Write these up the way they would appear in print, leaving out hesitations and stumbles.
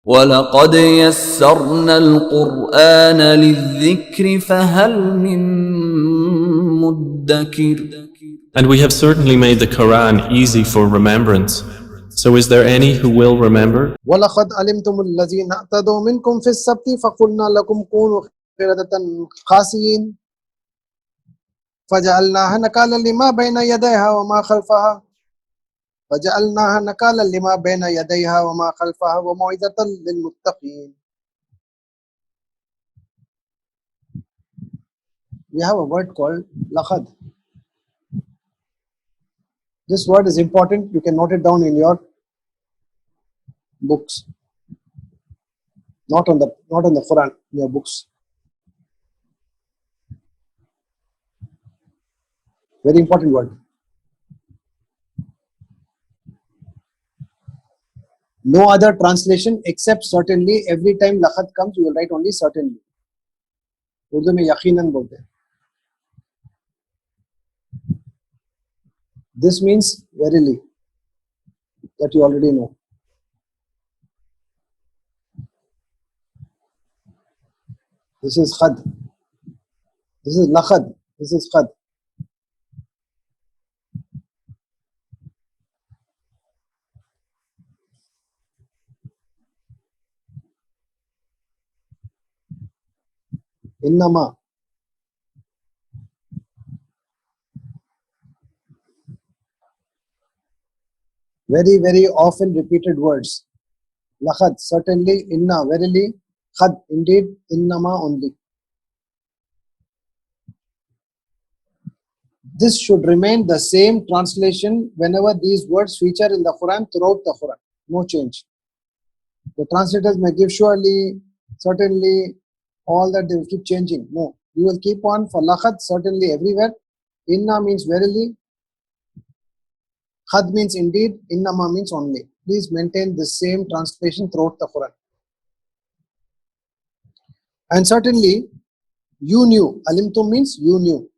وَلَقَدْ يَسَّرْنَا الْقُرْآنَ لِلذِّكْرِ فَهَلْ مِن مُّدَّكِرٍ. And we have certainly made the Quran easy for remembrance. So is there any who will remember? وَلَقَدْ عَلِمْتُمُ الَّذِينَ اعْتَدَوْا مِنْكُمْ فِي السَّبْتِ فَقُلْنَا لَكُمْ كُونُوا قِرَدَةً خَاسِئِينَ فَجَعَلْنَاهَا نَكَالًا لِمَا بَيْنَ يَدَيْهَا وَمَا خَلْفَهَا فَجَعَلْنَاهَا نَكَالًا لِمَا بَيْنَ يَدَيْهَا وَمَا خَلْفَهَا وَمَوْعِظَةً لِلْمُتَّقِينَ. We have a word called laqad. This word is important. You can note it down in your books. Not on the Quran, in your books. Very important word. No other translation except certainly. Every time laqad comes, you will write only certainly. Urdu mein yaqinan bolte hain. This means verily, that you already know. This is khad. This is laqad. This is khad. Innama. Very, very often repeated words. Laqad, certainly. Inna, verily. Khad, indeed. Innama, only. This should remain the same translation whenever these words feature in the Quran, throughout the Quran. No change. The translators may give surely, certainly, all that they will keep changing. No. You will keep on for laqad, certainly, everywhere. Inna means verily. Khad means indeed. Innama means only. Please maintain the same translation throughout the Quran. And certainly, you knew. Alimtum means you knew.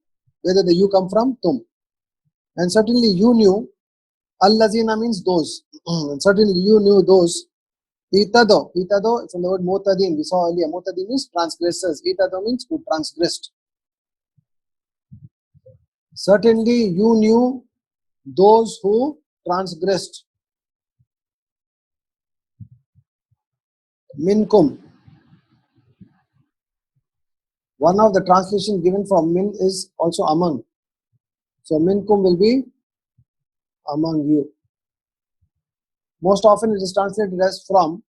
Where did the you come from? Tum. And certainly you knew. Allazina means those. And certainly you knew those. Itado. Itado from the word mutadin. We saw earlier. Mutadin means transgressors. Itado means who transgressed. Certainly you knew those who transgressed. Minkum. One of the translations given for min is also among. So minkum will be among you. Most often it is translated as from,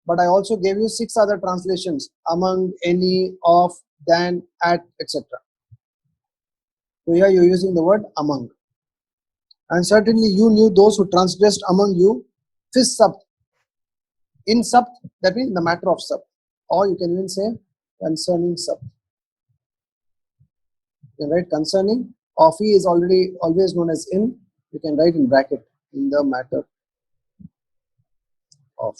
but I also gave you 6 other translations: among, any, of, than, at, etc. So here you are using the word among. And certainly you knew those who transgressed among you. Fis sabt. In sabt, that means in the matter of sabt. Or you can even say concerning sabt. You can write concerning. Or fi is always known as in. You can write in bracket in the matter of.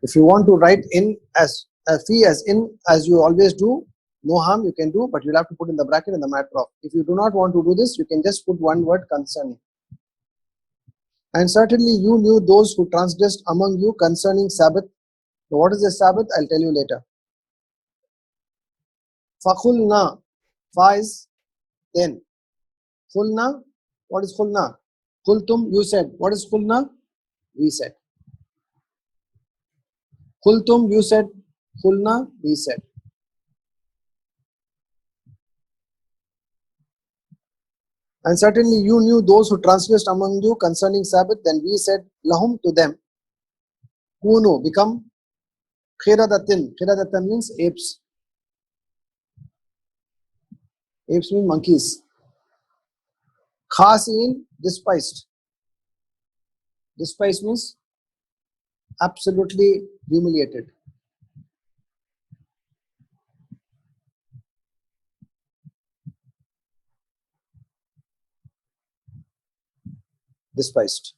If you want to write in as fi as in, as you always do, no harm, you can do, but you'll have to put in the bracket in the matter of. If you do not want to do this, you can just put one word concerning. And certainly you knew those who transgressed among you concerning Sabbath. So what is the Sabbath? I'll tell you later. Fakhulna. Fa is then. Khulna. What is khulna? Khultum, you said. What is khulna? We said. Khultum, you said. Khulna, we said. And certainly you knew those who transgressed among you concerning Sabbath. Then we said, lahum, to them. Kunu, become. Khiradatin. Khiradatan means apes. Apes mean monkeys. Khasiin, despised. Despised means absolutely humiliated. Despised.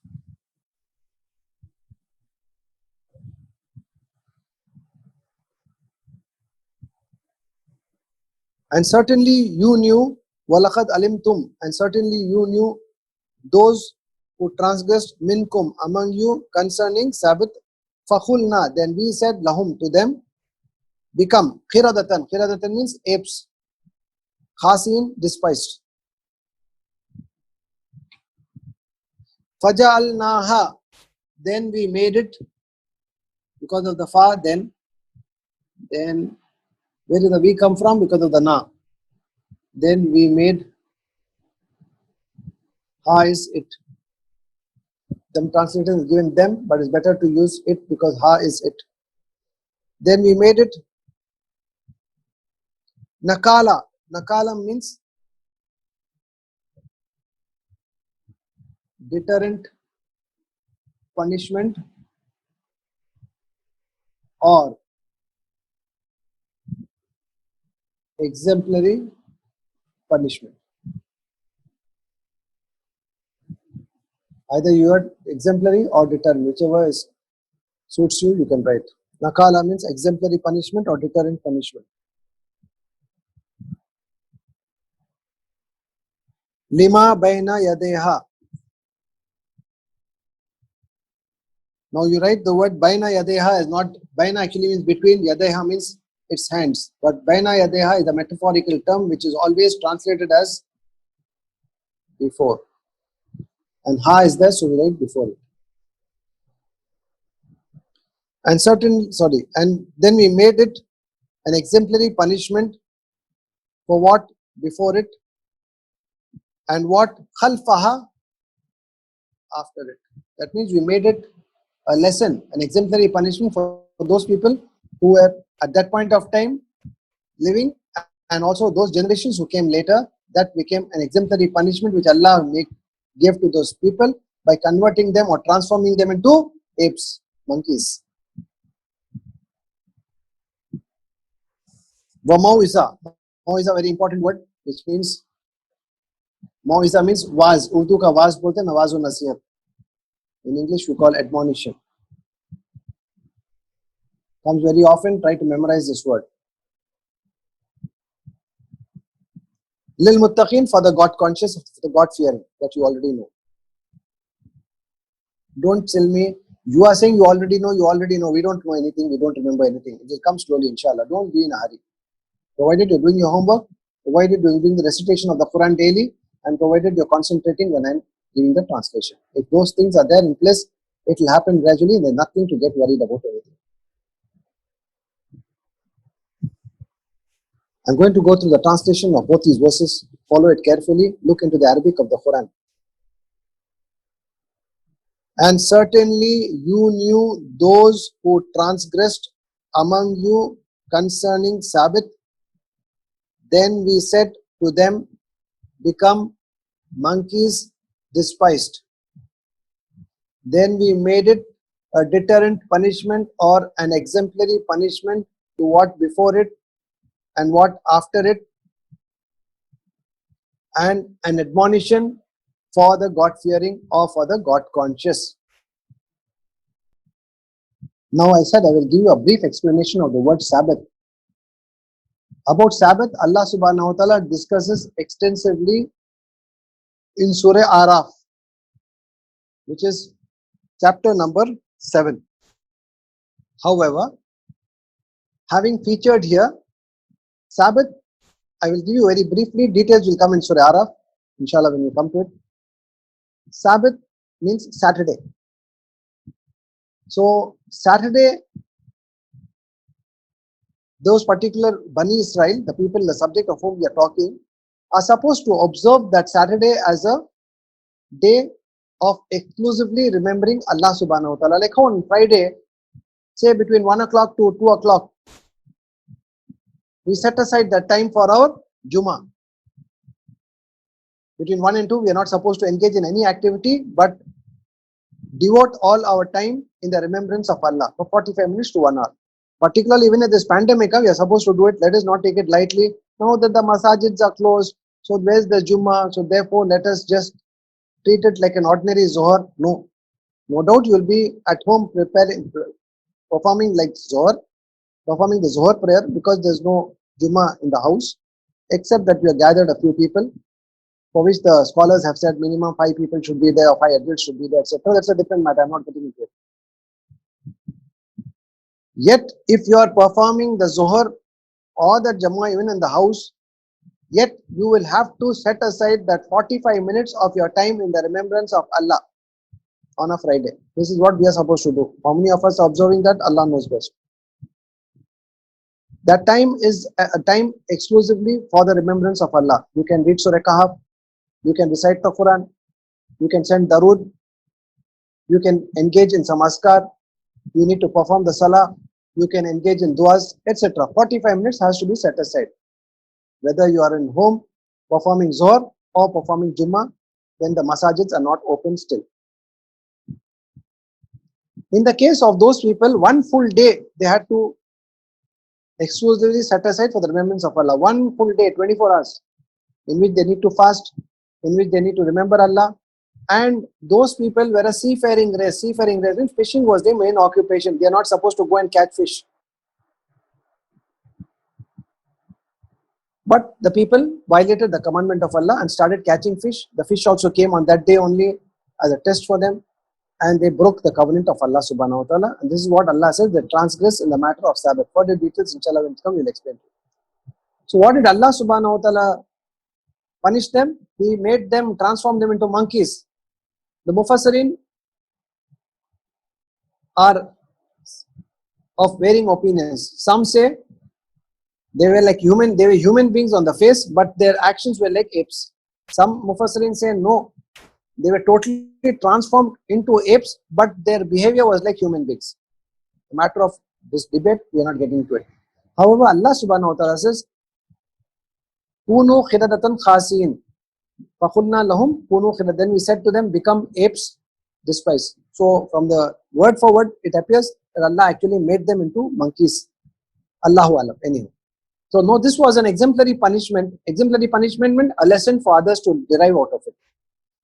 And certainly you knew, walaqad alimtum, and certainly you knew those who transgressed minkum among you concerning Sabbath, fakhulna, then we said lahum to them, become khiradatan. Khiradatan means apes. Khasin, despised. Faja'alnaha, then we made it, because of the fa, then where did the we come from? Because of the na. Then we made ha is it. The translation is given them, but it's better to use it because ha is it. Then we made it nakala. Nakala means deterrent, punishment, or exemplary punishment. Either you are exemplary or deterrent, whichever suits you, you can write. Nakala means exemplary punishment or deterrent punishment. Lima baina yadeha. Now you write the word baina yadeha is not, baina actually means between, yadeha means its hands. But baina yadeha is a metaphorical term which is always translated as before. And ha is there, so we write before it. And then we made it an exemplary punishment for what before it, and what khalfaha after it. That means we made it a lesson, an exemplary punishment for those people who were at that point of time living, and also those generations who came later. That became an exemplary punishment which Allah gave to those people by converting them or transforming them into apes, monkeys. Mau'iza. Mau'iza, very important word, which means Mau'iza means waz. Urdu ka waz bolte hain, nawaz wa nasihat. In English we call admonition. Comes very often, try to memorize this word. Lil muttaqin, for the God conscious, for the God fearing, that you already know. Don't tell me, you are saying you already know, we don't know anything, we don't remember anything. It will come slowly, inshallah. Don't be in a hurry. Provided you're doing your homework, provided you're doing the recitation of the Quran daily, and provided you're concentrating when I'm giving the translation. If those things are there in place, it will happen gradually, and there's nothing to get worried about anything. I'm going to go through the translation of both these verses. Follow it carefully. Look into the Arabic of the Quran. And certainly you knew those who transgressed among you concerning Sabbath. Then we said to them, become monkeys, despised. Then we made it a deterrent punishment or an exemplary punishment to what before it and what after it, and an admonition for the God-fearing or for the God-conscious. Now I said I will give you a brief explanation of the word Sabbath. About Sabbath, Allah subhanahu wa ta'ala discusses extensively in Surah Araf, which is chapter number 7. However, having featured here Sabbath, I will give you very briefly, details will come in Surah Araf, inshallah, when we come to it. Sabbath means Saturday. So Saturday, those particular Bani Israel, the people, the subject of whom we are talking, are supposed to observe that Saturday as a day of exclusively remembering Allah subhanahu wa ta'ala. Like how on Friday, say between 1 o'clock to 2 o'clock, we set aside that time for our Jummah. Between 1 and 2, we are not supposed to engage in any activity, but devote all our time in the remembrance of Allah for 45 minutes to 1 hour. Particularly even in this pandemic, we are supposed to do it. Let us not take it lightly. Now that the masajids are closed, so where's the Jummah? So therefore, let us just treat it like an ordinary Zohar. No. No doubt you will be at home performing like Zohar, performing the Zohar prayer, because there's no Jummah in the house, except that we are gathered a few people. for which the scholars have said minimum 5 people should be there or 5 adults should be there, etc. That's a different matter. I'm not getting into it. Yet, if you are performing the Zuhr or the Jama'ah even in the house, yet you will have to set aside that 45 minutes of your time in the remembrance of Allah on a Friday. This is what we are supposed to do. How many of us are observing that? Allah knows best. That time is a time exclusively for the remembrance of Allah. You can read Surah Kahf, you can recite the Quran, you can send Darood, you can engage in some askar, you need to perform the Salah, you can engage in du'as, etc. 45 minutes has to be set aside. Whether you are in home performing Zuhr or performing Jummah, then the masajids are not open still. In the case of those people, one full day they had to exclusively set aside for the remembrance of Allah. One full day, 24 hours, in which they need to fast, in which they need to remember Allah. And those people were a seafaring race. Seafaring race means fishing was their main occupation. They are not supposed to go and catch fish. But the people violated the commandment of Allah and started catching fish. The fish also came on that day only as a test for them. And they broke the covenant of Allah subhanahu wa ta'ala. And this is what Allah says, they transgress in the matter of Sabbath. For the details, inshallah, when it comes, we'll explain to you. So what did Allah subhanahu wa ta'ala punish them? He made them, transform them into monkeys. The Mufassirin are of varying opinions. Some say they were like human beings on the face, but their actions were like apes. Some Mufassirin say no, they were totally transformed into apes, but their behavior was like human beings. A matter of this debate, we are not getting into it. However, Allah subhanahu wa ta'ala says, Kunu khiradatan khasiin. Fakhulna lahum kunu khirad. Then we said to them, become apes, despised. So from the word for word, it appears that Allah actually made them into monkeys. Allahu alam. Anyhow. So no, this was an exemplary punishment. Exemplary punishment meant a lesson for others to derive out of it.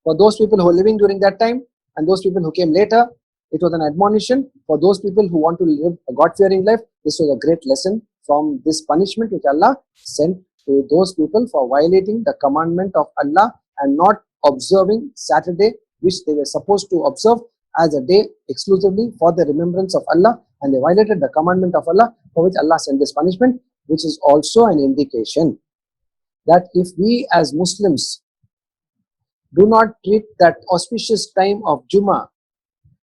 For those people who were living during that time and those people who came later, it was an admonition. For those people who want to live a God-fearing life, this was a great lesson from this punishment which Allah sent to those people for violating the commandment of Allah and not observing Saturday, which they were supposed to observe as a day exclusively for the remembrance of Allah, and they violated the commandment of Allah, for which Allah sent this punishment, which is also an indication that if we as Muslims do not treat that auspicious time of Jummah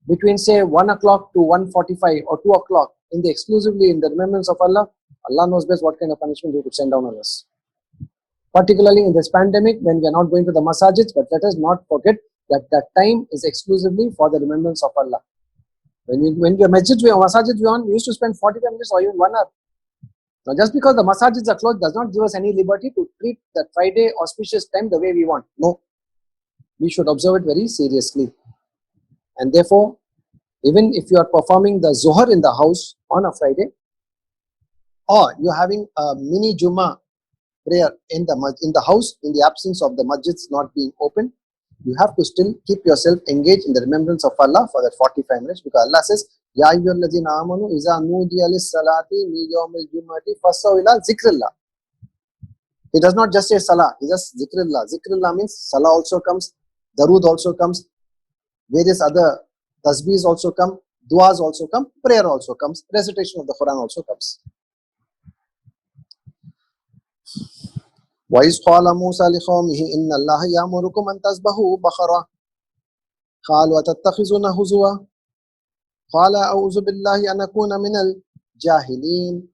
between say 1 o'clock to 1:45 or 2 o'clock in the exclusively in the remembrance of Allah, Allah knows best what kind of punishment He could send down on us. Particularly in this pandemic when we are not going to the masajids, but let us not forget that that time is exclusively for the remembrance of Allah. When we are masajids we on, we used to spend 45 minutes or even 1 hour. Now just because the masajids are closed does not give us any liberty to treat that Friday auspicious time the way we want. No. We should observe it very seriously. And therefore, even if you are performing the Zuhr in the house on a Friday, or you are having a mini Jummah prayer in the house in the absence of the masjids not being open, you have to still keep yourself engaged in the remembrance of Allah for that 45 minutes, because Allah says, Ya ayyuhallazina amanu iza nudiya lis-salati min yawmil jumu'ati fasaw ila zikrillah. He does not just say salah, he just zikrillah. Zikrillah means salah also comes, darood also comes, various other tasbihs also come, duas also come, prayer also comes, recitation of the Quran also comes. وَإِذْ قَالَ مُوسَى لِقَوْمِهِ إِنَّ اللَّهَ يَأْمُرُكُمْ أَن تَذْبَحُوا بَقَرَةً قَالُوا أَتَتَّخِذُونَ هُزُوًا قَالَ أَعُوذُ بِاللَّهِ أَنْ أَكُونَ مِنَ الْجَاهِلِينَ.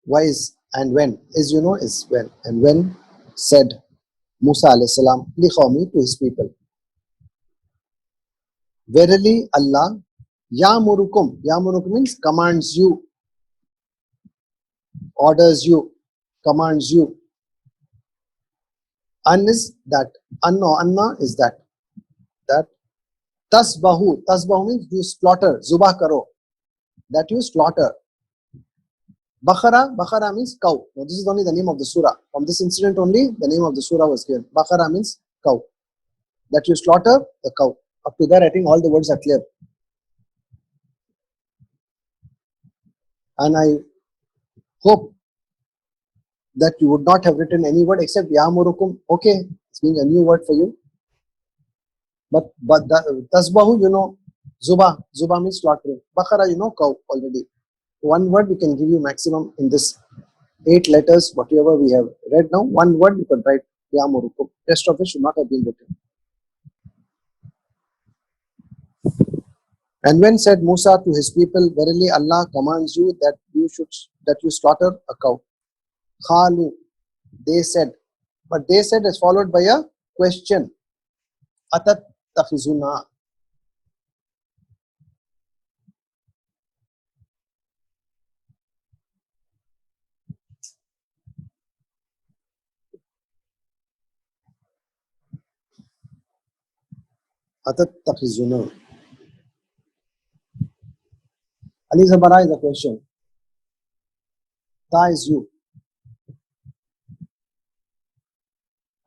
Wise and when, as you know, is when. And when said Musa alayhi salam liqawmi, to his people, verily Allah ya'murukum. Ya'murukum means commands you, orders you, commands you. An is that, anna is that tasbahu. Tasbahu means you slaughter, zubah karo, that you slaughter. Baqarah means cow. Now this is only the name of the surah. From this incident only the name of the surah was given. Baqarah means cow. That you slaughter the cow. Up to there I think all the words are clear. And I hope that you would not have written any word except Yamurukum. Okay, it's being a new word for you. But Tasbahu, you know, Zuba means slaughtering. Baqarah, you know, cow already. One word we can give you maximum in this 8 letters, whatever we have read now. One word you can write Yamurukum. Rest of it should not have been written. And when said Musa to his people, verily Allah commands you that you slaughter a cow. Khalu, they said. But they said is followed by a question. Atat takhizuna. Atat takhizuna. Ali Zabara is a question. Ta is you.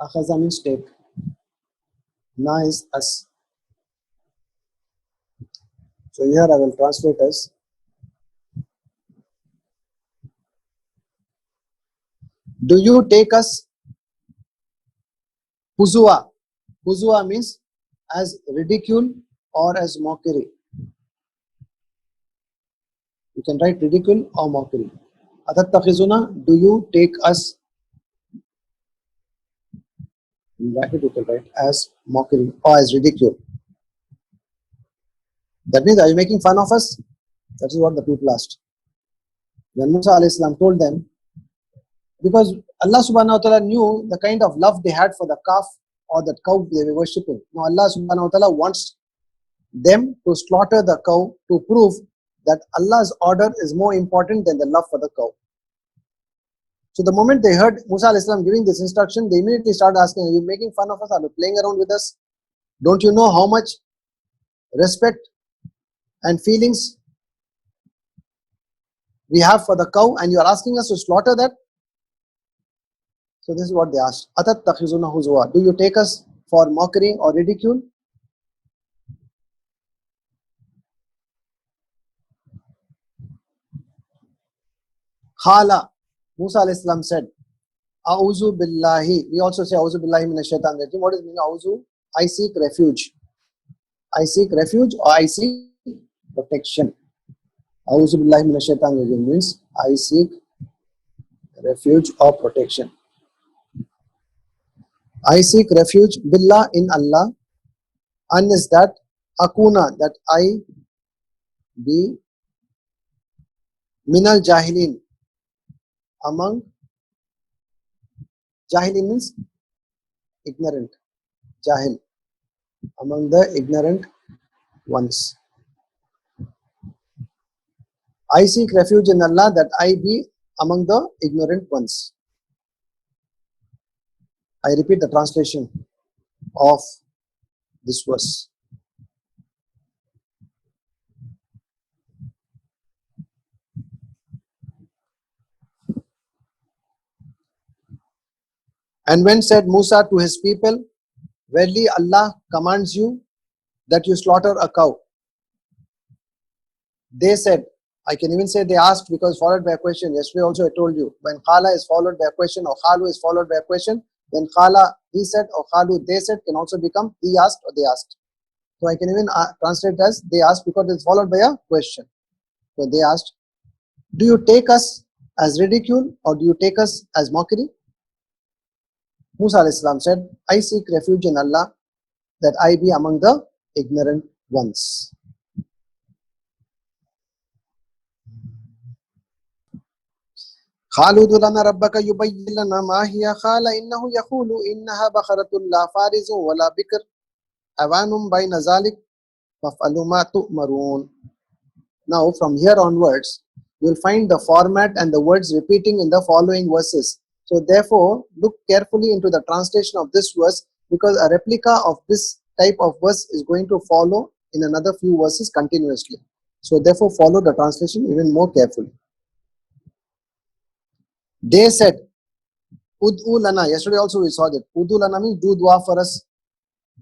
Akhaza means take. Na is us. So here I will translate as do you take us huzua? Huzua means as ridicule or as mockery. You can write ridicule or mockery. Atattakhizuna, do you take us? In bracket you can write as mockery or as ridicule. That means, are you making fun of us? That is what the people asked. When Musa alayhi salam told them, because Allah subhanahu wa ta'ala knew the kind of love they had for the calf or that cow they were worshipping. Now Allah subhanahu wa ta'ala wants them to slaughter the cow to prove that Allah's order is more important than the love for the cow. So the moment they heard Musa alayhi salam giving this instruction, they immediately started asking, are you making fun of us? Are you playing around with us? Don't you know how much respect and feelings we have for the cow, and you are asking us to slaughter that? So this is what they asked. Atat takhizuna huzwa. Do you take us for mockery or ridicule? Khala. Musa alayhi salam said, A'udhu billahi. We also say A'udhu billahi minash shaitan rajim. What does it mean? A'udhu? I seek refuge. I seek refuge or I seek protection. A'udhu billahi minash shaitan rajim means I seek refuge or protection. I seek refuge billah in Allah. An is that akuna, that I be minal jahilin, among jahilin means ignorant, jahil, among the ignorant ones. I seek refuge in Allah that I be among the ignorant ones. I repeat the translation of this verse. And when said Musa to his people, verily Allah commands you that you slaughter a cow. They said, I can even say they asked because followed by a question. Yesterday also I told you, when Khala is followed by a question or Khalu is followed by a question, then Khala he said or Khalu they said can also become he asked or they asked. So I can even translate as they asked because it's followed by a question. So they asked, do you take us as ridicule or do you take us as mockery? Musa alayhi salam said, I seek refuge in Allah that I be among the ignorant ones. قالوا ادع لنا ربك يبين لنا ما هي قال إنه يقول إنها بقرة لا فارض ولا بكر عوان بين ذلك فافعلوا ما تؤمرون. Now from here onwards you will find the format and the words repeating in the following verses. So therefore look carefully into the translation of this verse because a replica of this type of verse is going to follow in another few verses continuously. So therefore follow the translation even more carefully. They said, Ud'u lana. Yesterday also we saw that. Ud'u lana means do dua for us.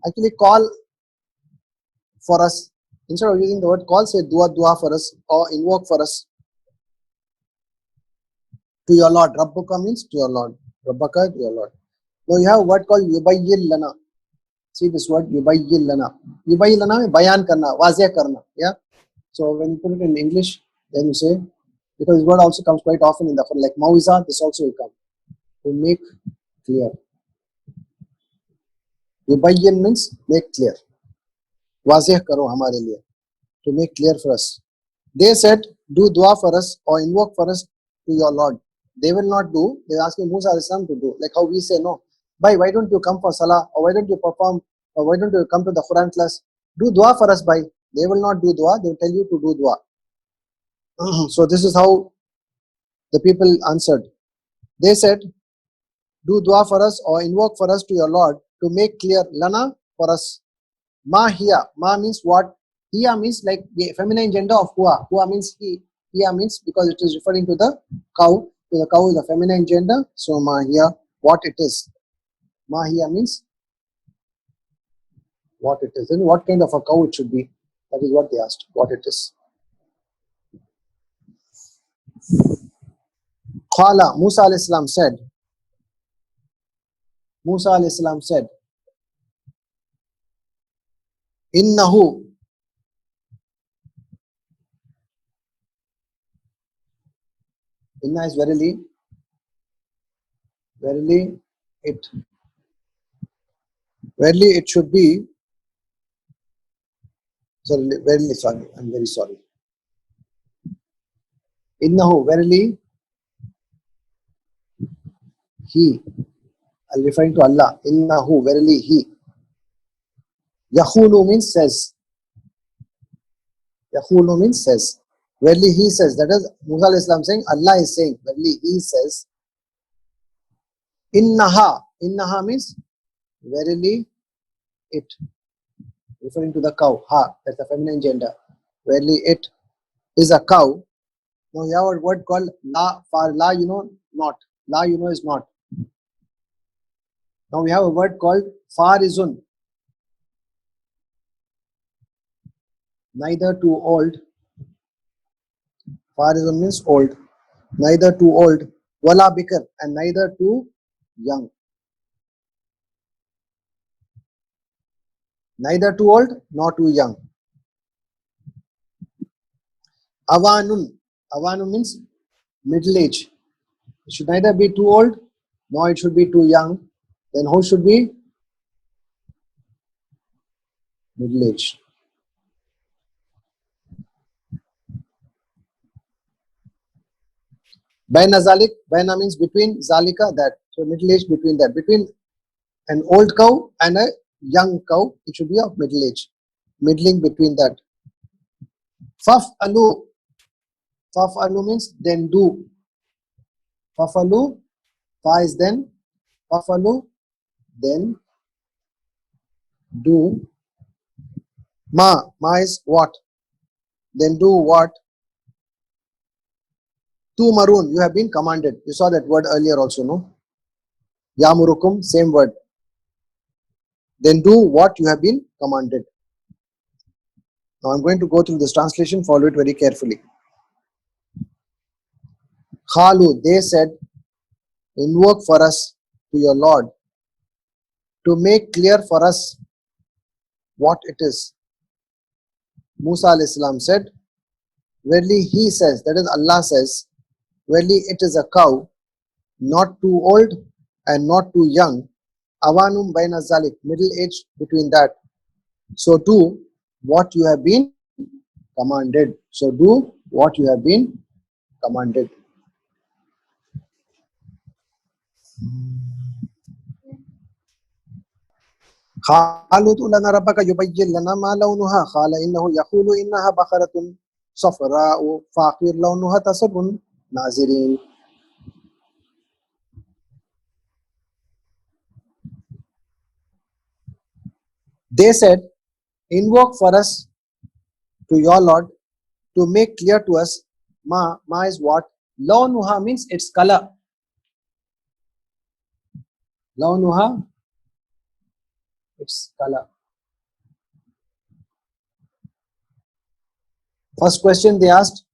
Actually call for us. Instead of using the word call, say dua for us or invoke for us. To your Lord. Rabbuka means to your Lord. Rabbaka, to your Lord. Now you have a word called yubayyin lana. See this word yubayyin lana. Yubayyin lana means bayan karna, wazih karna. Yeah. So when you put it in English, then you say, because this word also comes quite often in the Quran, like mawiza, this also will come. To make clear. Yubayyin means make clear. Wazih karo hamare liye. To make clear for us. They said, do dua for us or invoke for us to your Lord. They will not do. They are asking Musa al-Islam to do. Like how we say, no. Bhai, why don't you come for salah? Or why don't you perform? Or why don't you come to the Quran class? Do dua for us, bhai. They will not do dua. They will tell you to do dua. So this is how the people answered. They said, do dua for us or invoke for us to your Lord to make clear lana for us. Ma hiya. Ma means what? Hiya means like the feminine gender of hua. Hua means he. Hiya means because it is referring to the cow. So the cow is the feminine gender. So ma hiya, what it is. Ma hiya means what it is. And what kind of a cow it should be. That is what they asked. What it is. Qala, Musa alayhi salam said. Musa alayhi salam said, Innahu. Inna is verily. Verily it should be. Sorry, verily sorry. I'm very sorry. Innahu, verily he. I'm referring to Allah. Innahu, verily he. Yaqulu means says. Yaqulu means says. Verily he says. That is Musa alayhi salam saying. Allah is saying. Verily he says. Innaha. Innaha means verily it. Referring to the cow. Ha. That's the feminine gender. Verily it is a cow. Now you have a word called la. For la, you know, not. La, you know, is not. Now we have a word called farizun. Neither too old. Farizun means old. Neither too old. Wala bikr, and neither too young. Neither too old nor too young. Awanun. Awanun means middle age. It should neither be too old nor it should be too young. Then who should be? Middle age. Baina zalik. Baina means between. Zalika, that. So middle age between that. Between an old cow and a young cow, it should be of middle age. Middling between that. Faf'alu. Faf'alu means then do. Faf'alu. Fa is then. Faf'alu. Then do. Ma. Ma is what? Then do what? Tu maroon. You have been commanded. You saw that word earlier also, no? Yamurukum. Same word. Then do what you have been commanded. Now I'm going to go through this translation. Follow it very carefully. Khalu. They said, invoke for us to your Lord to make clear for us what it is. Musa alayhi salam said, verily he says, that is Allah says, verily it is a cow, not too old and not too young. Awanum baina zalik, middle age between that. So do what you have been commanded. So do what you have been commanded. قالوا ادع لنا ربك يبين لنا ما لونها قال إنه يقول إنها بقرة صفراء فاقع لونها تسر الناظرين. They said, invoke for us to your Lord to make clear to us. Ma is what? Launuha means its color. Launuha, its color. First question they asked,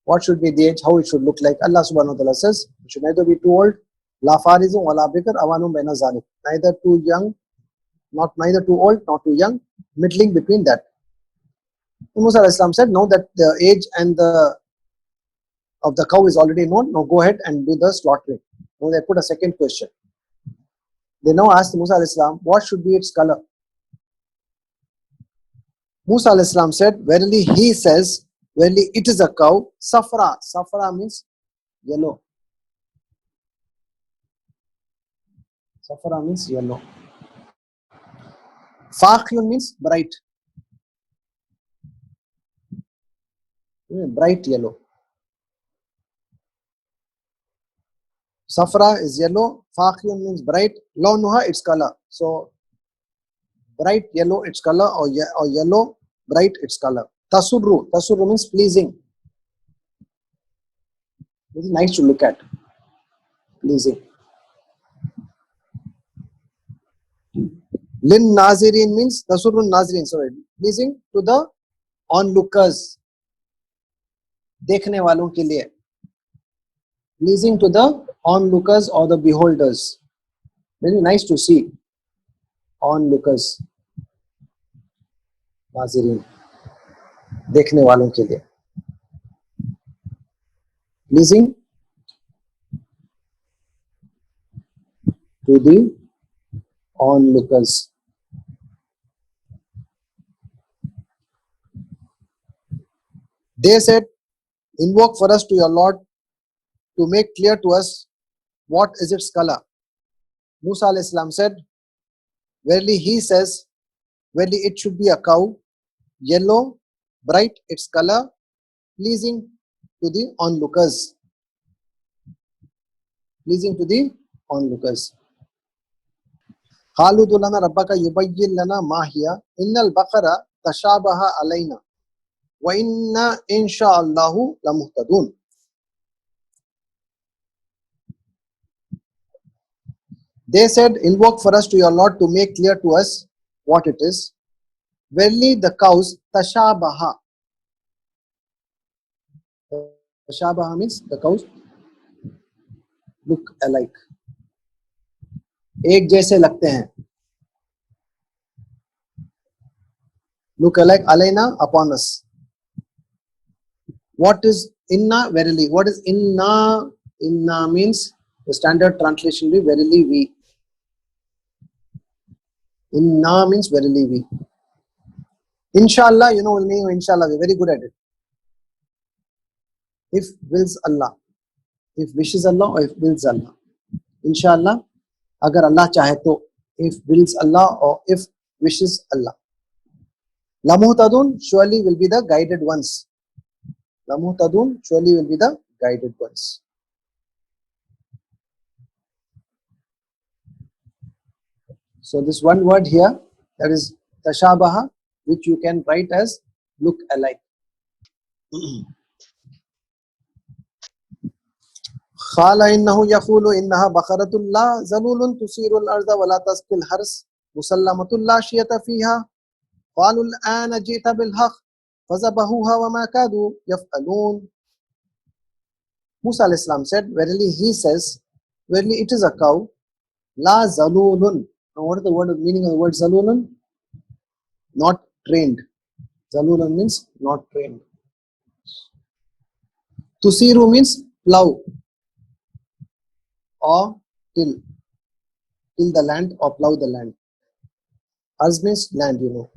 what should be the age, how it should look like. Allah subhanahu wa ta'ala says, It should neither be too old, la farizun wala bikr awanum baina zalik. Neither too young, neither too old, not too young, middling between that. Musa alayhi salam said, now that the age and of the cow is already known, now go ahead and do the slaughtering. Now they put a second question. They now asked Musa alayhi salam, what should be its color? Musa alayhi salam said, verily he says, verily it is a cow, safra. Safra means yellow. Safra means yellow. Faqiyun means bright. Bright yellow. Safra is yellow. Faqiyun means bright. Launuha, its color. So bright yellow, its color, or yellow, bright, its color. Tasurru. Tasurru means pleasing. This is nice to look at. Pleasing. Lin Nazirin means Tasurrun Nazirin. Sorry. Pleasing to the onlookers. Dekhne walon ke liye. Pleasing to the onlookers or the beholders. Very nice to see. Onlookers. Nazirin. Dekhne walon ke liye. Pleasing to the onlookers. They said, invoke for us to your Lord to make clear to us what is its color. Musa alayhi salam said, verily he says, verily it should be a cow, yellow, bright its color, pleasing to the onlookers. Pleasing to the onlookers. قالوا ادع لنا ربك يبين لنا ما هي إن البقرة تشابه علينا وإنا إن شاء الله لمهتدون. They said, invoke for us to your Lord to make clear to us what it is. Verily the cows, tashabaha. Tashabaha means the cows look alike. एक जैसे लगते हैं. Look alike, alayna, upon us. What is inna? Verily. What is inna? Inna means, the standard translation will be verily we. Inna means verily we. Inshallah, you know the meaning of inshallah, we're very good at it. If wills Allah. If wishes Allah or if wills Allah. Inshallah, agar Allah chahe to. If wills Allah or if wishes Allah. Lamuhtadun surely will be the guided ones. Lamuhtadun surely will be the guided ones. So this one word here, that is tashabaha, which you can write as look alike. Khala innahu yaqulu innaha baqaratun la zalulun tusiru al-arda wa la tasqil hars musallamatun la shiyata fiha qalu al-ana jita bil haqq fazabahuha wa ma kadu yaf'alun. Musa alayhi salam said, verily he says, verily it is a cow, la zalulun. Now what is the meaning of the word zalulun? Not trained. Zalulun means not trained. Tusiru means plow or till the land or plow the land. Hars means land, you know.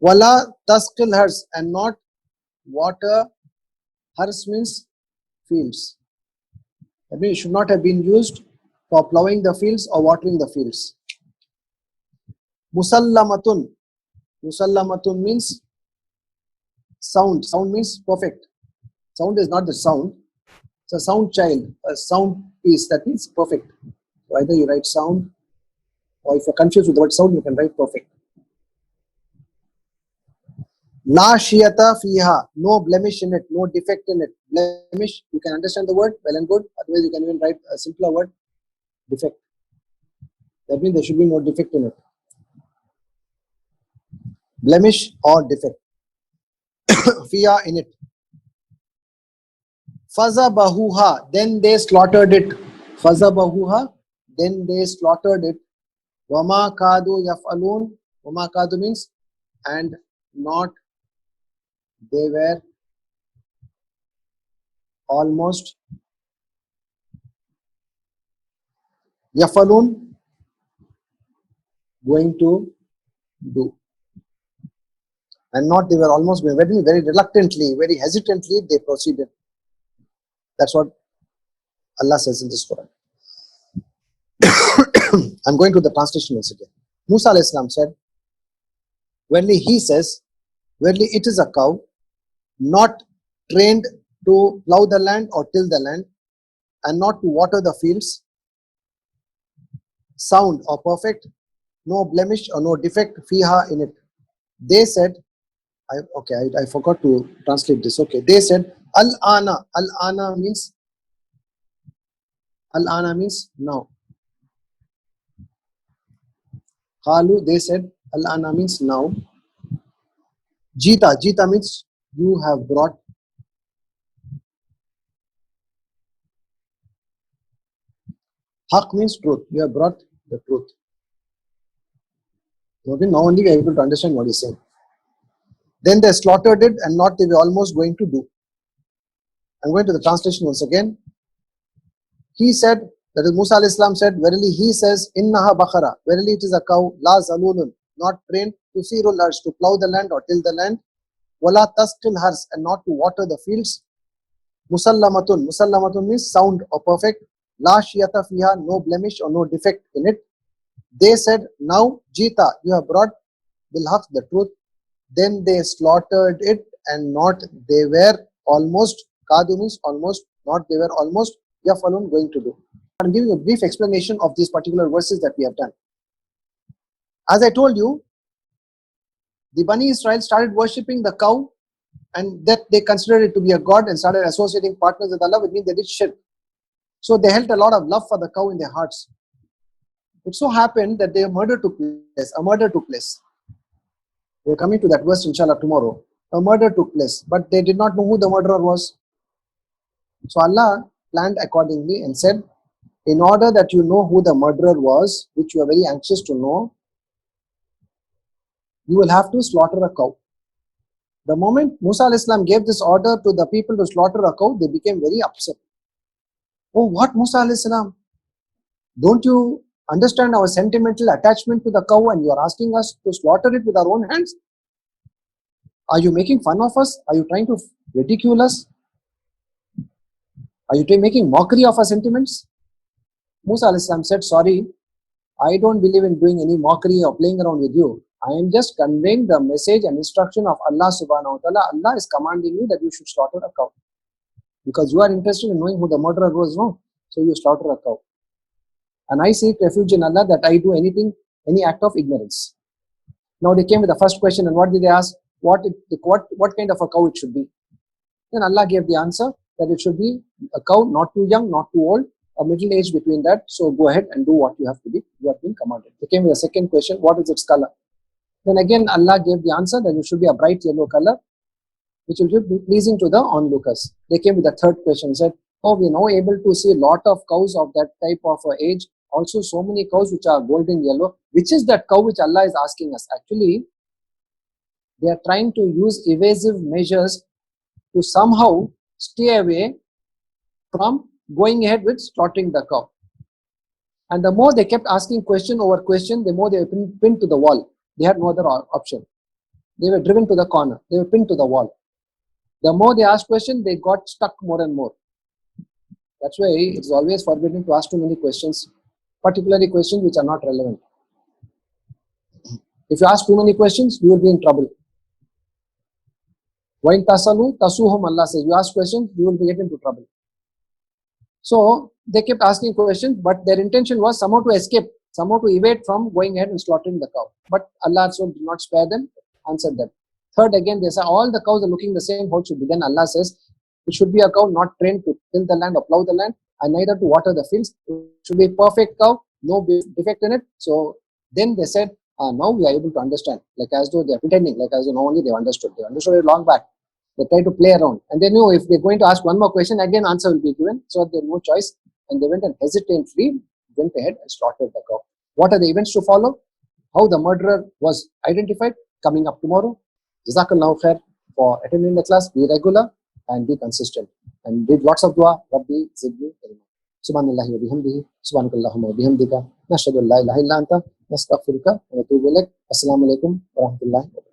Wala tasqil hars, and not water. Hars means fields. That means it should not have been used for plowing the fields or watering the fields. Musallamatun. Musallamatun means sound. Sound means perfect. Sound is not the sound. It's a sound child, a sound piece, that means perfect. So either you write sound, or if you're confused with the word sound, you can write perfect. La shiyata fiha, no blemish in it, no defect in it. Blemish, you can understand the word, well and good. Otherwise, you can even write a simpler word, defect. That means there should be no defect in it. Blemish or defect. Fiha, in it. فَذَبَحُوهَا, then they slaughtered it. فَذَبَحُوهَا, then they slaughtered it. وَمَا كَادُوا يَفْعَلُونَ, وَمَا كَادُوا means, and not they were almost, يَفْعَلُونَ, going to do. And not they were almost, very, very reluctantly, very hesitantly they proceeded. That's what Allah says in this Quran. I'm going to the translation once again. Musa alayhi salam said, verily he says, verily it is a cow, not trained to plow the land or till the land, and not to water the fields, sound or perfect, no blemish or no defect, fiha in it. They said, I forgot to translate this. Okay, they said, Al-ana. Al-ana means now. Qalu, they said, Al-ana means now. Jita. Jita means you have brought. Haq means truth. You have brought the truth. Okay, now only we are able to understand what he's saying. Then they slaughtered it, and not they were almost going to do. I'm going to the translation once again. He said, that is Musa alayhi salam said, verily he says, Innaha Bakhara, verily it is a cow, la zalulun, not trained to sirul hars, to plow the land or till the land, wala tasqil hars, and not to water the fields, musallamatun. Musallamatun means sound or perfect, la shiyata fiha, no blemish or no defect in it. They said, now jita, you have brought bil haq, the truth. Then they slaughtered it, and not they were almost, kadu means almost, not they were almost, yafalun, going to do. I'm giving a brief explanation of these particular verses that we have done. As I told you, the Bani Israel started worshipping the cow, and that they considered it to be a god and started associating partners with Allah, which means they did shirk. So they held a lot of love for the cow in their hearts. It so happened that a murder took place. We're coming to that verse inshallah tomorrow. A murder took place, but they did not know who the murderer was. So Allah planned accordingly and said, in order that you know who the murderer was, which you are very anxious to know, you will have to slaughter a cow. The moment Musa alayhi salam gave this order to the people to slaughter a cow, they became very upset. Oh, what, Musa alayhi salam? Don't you understand our sentimental attachment to the cow, and you are asking us to slaughter it with our own hands? Are you making fun of us? Are you trying to ridicule us? Are you making mockery of our sentiments? Musa alayhi salam said, sorry, I don't believe in doing any mockery or playing around with you. I am just conveying the message and instruction of Allah subhanahu wa ta'ala. Allah is commanding you that you should slaughter a cow. Because you are interested in knowing who the murderer was, no? So you slaughter a cow. And I seek refuge in Allah that I do anything, any act of ignorance. Now they came with the first question, and what did they ask? What kind of a cow it should be? Then Allah gave the answer that it should be a cow, not too young, not too old, a middle age between that. So go ahead and do what you have been commanded. They came with the second question, what is its color? Then again Allah gave the answer that it should be a bright yellow color, which will be pleasing to the onlookers. They came with the third question, said, oh, we are now able to see a lot of cows of that type of age, also so many cows which are golden yellow. Which is that cow which Allah is asking us? Actually, they are trying to use evasive measures to somehow stay away from going ahead with slaughtering the cow. And the more they kept asking question over question, the more they were pinned to the wall. They had no other option. They were driven to the corner. They were pinned to the wall. The more they asked questions, they got stuck more and more. That's why it's always forbidden to ask too many questions, particularly questions which are not relevant. If you ask too many questions, you will be in trouble. When tasalu, tasuhum, Allah says, you ask questions, you will get into trouble. So they kept asking questions, but their intention was somehow to escape, somehow to evade from going ahead and slaughtering the cow. But Allah so did not spare them, answered them. Third, again, they say all the cows are looking the same, how it should be. Then Allah says, it should be a cow not trained to till the land or plow the land, and neither to water the fields. It should be a perfect cow, no defect in it. So then they said, now we are able to understand, like as though they are pretending, like as though now only they understood. They understood it long back. They try to play around, and they knew if they're going to ask one more question, again answer will be given, so they had no choice, and they went and hesitantly went ahead and slaughtered the cow. What are the events to follow? How the murderer was identified, coming up tomorrow. Jazakallahu khair for attending the class. Be regular and be consistent, and read lots of dua. Rabbi zidni ilma. Subhanallahi wa bihamdihi, subhanakallahumma wa bihamdika, nashhadu an la ilaha illa anta, nastaghfiruka wa natubu ilaik. Assalamu alaikum wa rahmatullahi wa barakatuh.